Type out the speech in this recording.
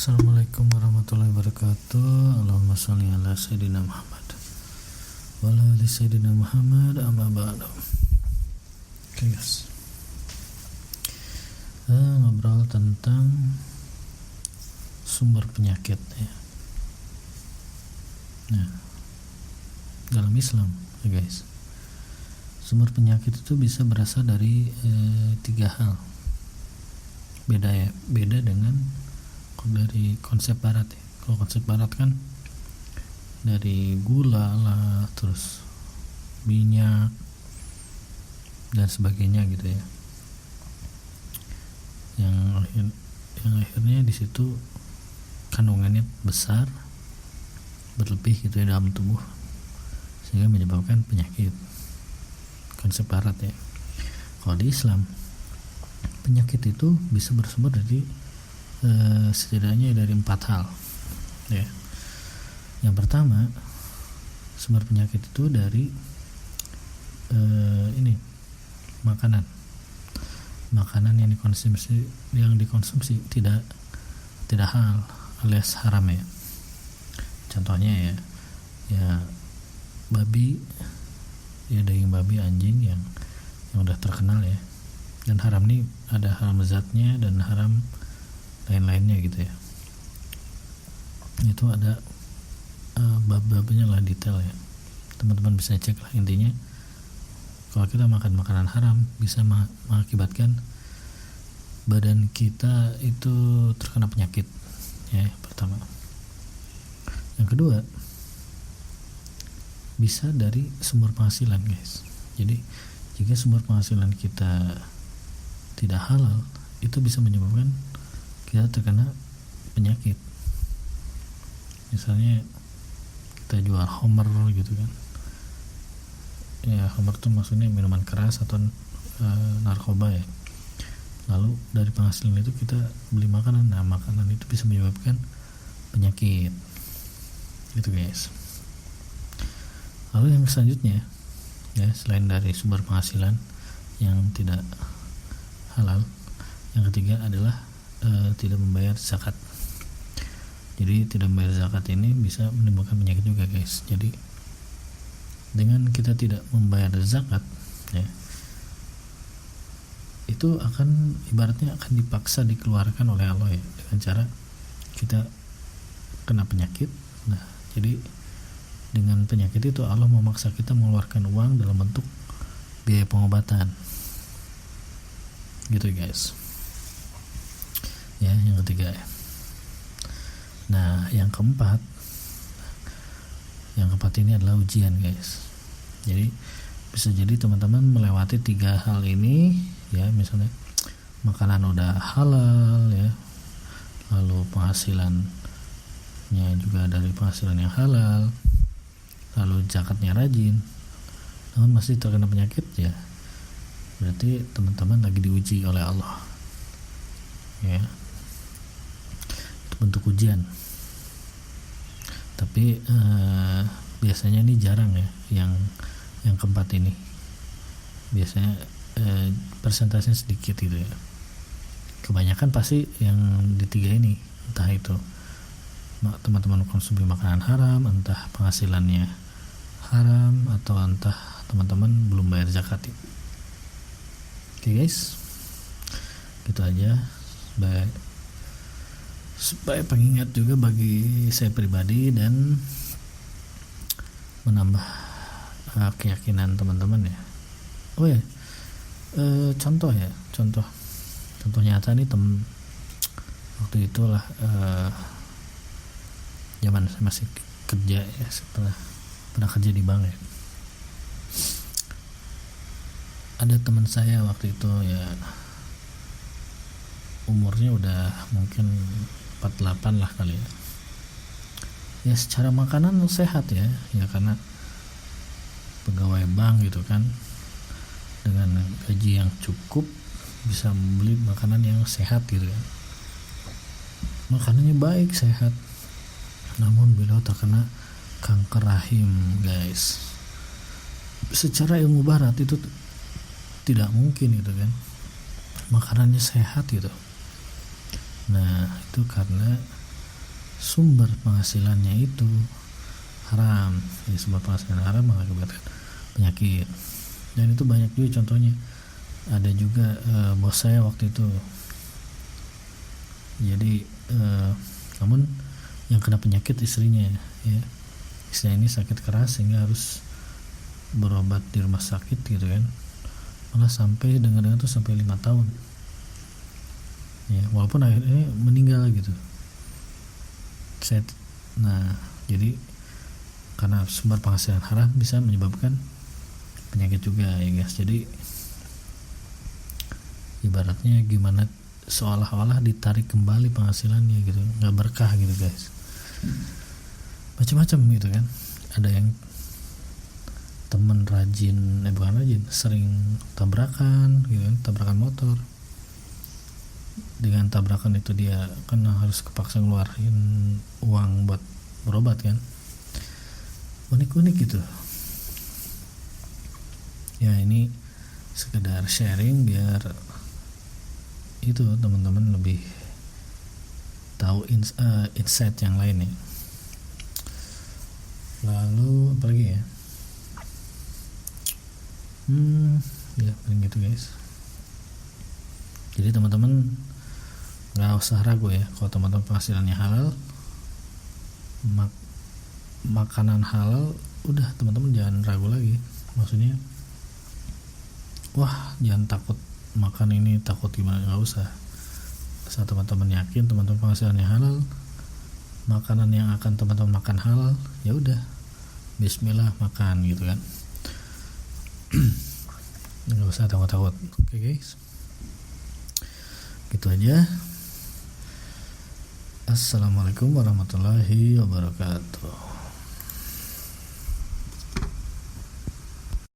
Assalamualaikum warahmatullahi wabarakatuh. Allahumma sholli ala sayyidina Muhammad wa ala ali sayyidina Muhammad, amma ba'du. Oke guys, ngobrol tentang sumber penyakit ya. Nah, dalam Islam ya guys, sumber penyakit itu bisa berasal dari tiga hal. Beda dengan dari konsep barat ya. Kalau konsep barat kan dari gula lah, terus minyak dan sebagainya gitu ya, yang akhirnya di situ kandungannya besar, berlebih gitu ya dalam tubuh, sehingga menyebabkan penyakit. Konsep barat ya. Kalau di Islam, penyakit itu bisa bersumber dari setidaknya dari 4 hal ya. Yang pertama, sumber penyakit itu dari makanan yang dikonsumsi tidak halal alias haram ya. Contohnya ya babi ya, daging babi, anjing yang udah terkenal ya. Dan haram nih ada haram zatnya dan haram lain-lainnya gitu ya. Itu ada bab-babnya lah, detail ya, teman-teman bisa cek lah. Intinya kalau kita makan makanan haram bisa mengakibatkan badan kita itu terkena penyakit ya, pertama. Yang kedua, bisa dari sumber penghasilan guys. Jadi jika sumber penghasilan kita tidak halal, itu bisa menyebabkan kita terkena penyakit. Misalnya kita jual homer gitu kan ya. Homer itu maksudnya minuman keras atau narkoba ya. Lalu dari penghasilan itu kita beli makanan. Nah, makanan itu bisa menyebabkan penyakit gitu guys. Lalu yang selanjutnya ya, selain dari sumber penghasilan yang tidak halal, yang ketiga adalah tidak membayar zakat. Jadi tidak membayar zakat ini bisa menimbulkan penyakit juga guys. Jadi dengan kita tidak membayar zakat ya, itu akan ibaratnya akan dipaksa dikeluarkan oleh Allah ya, dengan cara kita kena penyakit. Nah, jadi dengan penyakit itu Allah memaksa kita mengeluarkan uang dalam bentuk biaya pengobatan gitu guys ya. Yang ketiga ya. Nah, yang keempat ini adalah ujian guys. Jadi bisa jadi teman-teman melewati 3 hal ini ya. Misalnya makanan udah halal ya, lalu penghasilannya juga dari penghasilan yang halal, lalu zakatnya rajin, namun masih terkena penyakit ya, berarti teman-teman lagi diuji oleh Allah ya. Itu bentuk ujian. Tapi biasanya ini jarang ya, yang keempat ini biasanya persentasenya sedikit gitu ya. Kebanyakan pasti yang di 3 ini, entah itu teman-teman konsumsi makanan haram, entah penghasilannya haram, atau entah teman-teman belum bayar zakat ya. Oke guys, gitu aja supaya pengingat juga bagi saya pribadi dan menambah keyakinan teman-teman ya. Oh ya, contoh nyata nih waktu itulah zaman saya masih kerja ya, setelah pernah kerja di bank ya. Ada teman saya waktu itu ya, umurnya udah mungkin 48 lah kali ya. Ya secara makanan sehat ya karena pegawai bank gitu kan, dengan gaji yang cukup bisa membeli makanan yang sehat gitu ya. Makanannya baik, sehat, namun beliau terkena kanker rahim guys. Secara ilmu barat itu tidak mungkin gitu kan, makanannya sehat gitu. Nah, itu karena sumber penghasilannya itu haram, jadi sumber penghasilan haram mengakibatkan penyakit. Dan itu banyak juga contohnya. Ada juga bos saya waktu itu, jadi namun yang kena penyakit istrinya, ya istrinya ini sakit keras sehingga harus berobat di rumah sakit gitu kan, malah sampai dengar-dengar tuh sampai 5 tahun ya, walaupun akhirnya meninggal gitu. Nah jadi karena sumber penghasilan haram bisa menyebabkan penyakit juga ya guys. Jadi ibaratnya gimana, seolah-olah ditarik kembali penghasilannya gitu, nggak berkah gitu guys. Macam-macam gitu kan. Ada yang temen rajin, bukan rajin, sering tabrakan gitu kan, tabrakan motor. Dengan tabrakan itu dia kan harus kepaksa ngeluarin uang buat berobat kan. Unik-unik gitu ya. Ini sekedar sharing biar itu teman-teman lebih tahu insight yang lain ya. Lalu apalagi ya, ya paling gitu guys. Jadi teman-teman nggak usah ragu ya, kalau teman-teman penghasilannya halal, makanan halal, udah teman-teman jangan ragu lagi. Maksudnya wah jangan takut makan ini, takut gimana, nggak usah. Saat teman-teman yakin teman-teman penghasilannya halal, makanan yang akan teman-teman makan halal, ya udah bismillah makan gitu kan. Nggak usah takut-takut. Oke guys, gitu aja. Assalamualaikum warahmatullahi wabarakatuh.